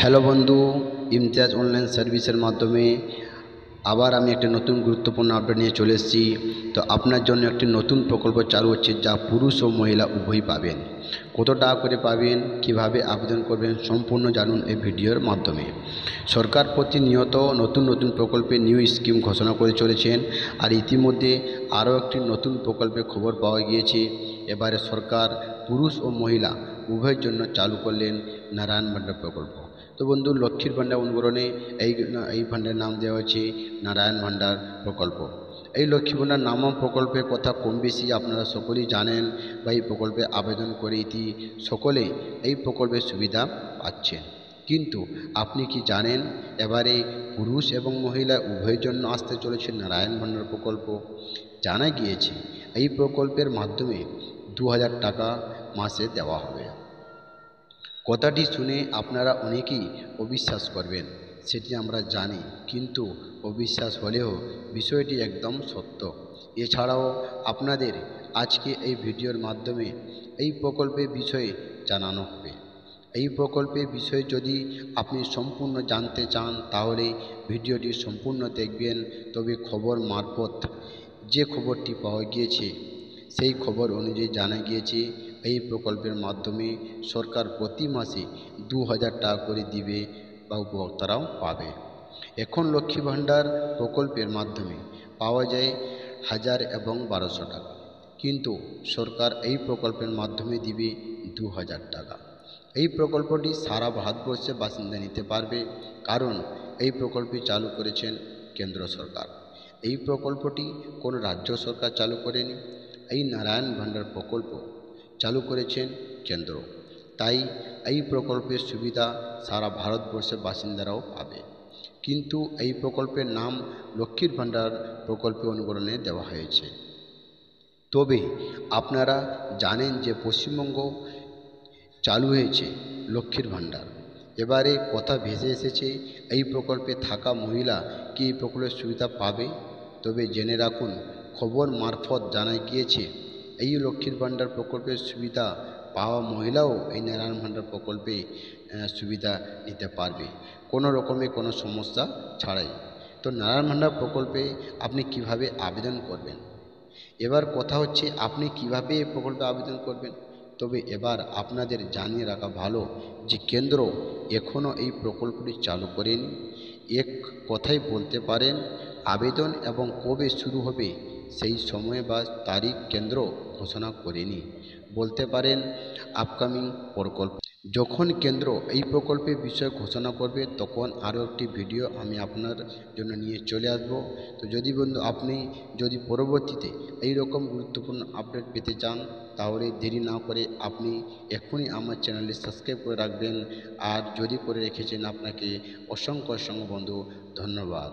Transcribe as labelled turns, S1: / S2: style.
S1: Hello বন্ধু, Imtiaz online সার্ভিসের মাধ্যমে আবার আমি একটা নতুন গুরুত্বপূর্ণ আপডেট নিয়ে চলে এসেছি। তো আপনার জন্য একটি নতুন প্রকল্প চালু হচ্ছে, যা পুরুষ ও মহিলা উভয়ই পাবেন। কত টাকা করে পাবেন, কিভাবে আবেদন করবেন, সম্পূর্ণ জানুন এই ভিডিওর মাধ্যমে। সরকার প্রতিনিয়ত নতুন নতুন প্রকল্পে নিউ স্কিম ঘোষণা করে চলেছেন, আর ইতিমধ্যে আরও একটি নতুন প্রকল্পের খবর পাওয়া গিয়েছে। এবারে সরকার পুরুষ ও মহিলা উভয়ের জন্য চালু করলেন নারায়ণ ভান্ডার প্রকল্প। তো বন্ধু, লক্ষ্মীর ভান্ডার অনুকরণে এই ফান্ডের নাম দেওয়া হয়েছে নারায়ণ ভান্ডার প্রকল্প। এই লক্ষ্মী ভান্ডার নামক প্রকল্পের কথা কম বেশি আপনারা সকলেই জানেন, বা এই প্রকল্পে আবেদন করে সকলেই এই প্রকল্পের সুবিধা পাচ্ছেন। কিন্তু আপনি কি জানেন, এবারে পুরুষ এবং মহিলা উভয়ের জন্য আসতে চলেছে নারায়ণ ভান্ডার প্রকল্প। জানা গিয়েছে এই প্রকল্পের মাধ্যমে 2000 টাকা মাসে দেওয়া হবে। কথাটি শুনে আপনারা অনেকেই অবিশ্বাস করবেন, সেটি আমরা জানি, কিন্তু অবিশ্বাস হলেও বিষয়টি একদম সত্য। এছাড়াও আপনাদের আজকে এই ভিডিওর মাধ্যমে এই প্রকল্পের বিষয়ে জানানো হবে। এই প্রকল্পের বিষয়ে যদি আপনি সম্পূর্ণ জানতে চান, তাহলে ভিডিওটি সম্পূর্ণ দেখবেন। তবে খবর মারফত যে খবরটি পাওয়া গিয়েছে, সেই খবর অনুযায়ী জানা গিয়েছে এই প্রকল্পের মাধ্যমে সরকার প্রতি মাসে 2000 টাকা করে দিবে, বা উপভোক্তারাও পাবে। এখন লক্ষ্মী ভাণ্ডার প্রকল্পের মাধ্যমে পাওয়া যায় 1000 এবং 1200 টাকা, কিন্তু সরকার এই প্রকল্পের মাধ্যমে দিবে 2000 টাকা। এই প্রকল্পটি সারা ভারতবর্ষে বাসিন্দা নিতে পারবে, কারণ এই প্রকল্পটি চালু করেছেন কেন্দ্র সরকার। এই প্রকল্পটি কোনো রাজ্য সরকার চালু করেনি। এই নারায়ণ ভান্ডার প্রকল্প চালু করেছেন কেন্দ্র, তাই এই প্রকল্পের সুবিধা সারা ভারতবর্ষের বাসিন্দারাও পাবে। কিন্তু এই প্রকল্পের নাম লক্ষ্মীর ভান্ডার প্রকল্পে অনুকরণে দেওয়া হয়েছে। তবে আপনারা জানেন যে পশ্চিমবঙ্গ চালু হয়েছে লক্ষ্মীর ভান্ডার। এবারে কথা ভেসে এসেছে, এই প্রকল্পে থাকা মহিলা কি এই প্রকল্পের সুবিধা পাবে? তবে জেনে রাখুন, খবর মারফত জানা গিয়েছে এই লক্ষ্মীর ভান্ডার প্রকল্পের সুবিধা পাওয়া মহিলাও এই নারায়ণ ভান্ডার প্রকল্পে সুবিধা নিতে পারবে, কোনো রকমের কোনো সমস্যা ছাড়াই। তো নারায়ণ ভান্ডার প্রকল্পে আপনি কিভাবে আবেদন করবেন? এবার কথা হচ্ছে, আপনি কিভাবে এই প্রকল্পে আবেদন করবেন। তবে এবার আপনাদের জানিয়ে রাখা ভালো যে কেন্দ্র এখনও এই প্রকল্পটি চালু করেনি। এক কথাই বলতে পারেন, আবেদন এবং কবে শুরু হবে সেই সময় বা তারিখ কেন্দ্র ঘোষণা করেনি। বলতে পারেন আপকামিং প্রকল্প। যখন কেন্দ্র এই প্রকল্পের বিষয়ে ঘোষণা করবে, তখন আরও একটি ভিডিও আমি আপনার জন্য নিয়ে চলে আসব। তো যদি বন্ধু আপনি যদি পরবর্তীতে এই রকম গুরুত্বপূর্ণ আপডেট পেতে চান, তাহলে দেরি না করে আপনি এখনই আমার চ্যানেলটি সাবস্ক্রাইব করে রাখবেন। আর যদি করে রেখেছেন, আপনাকে অসংখ্য অসংখ্য বন্ধু ধন্যবাদ।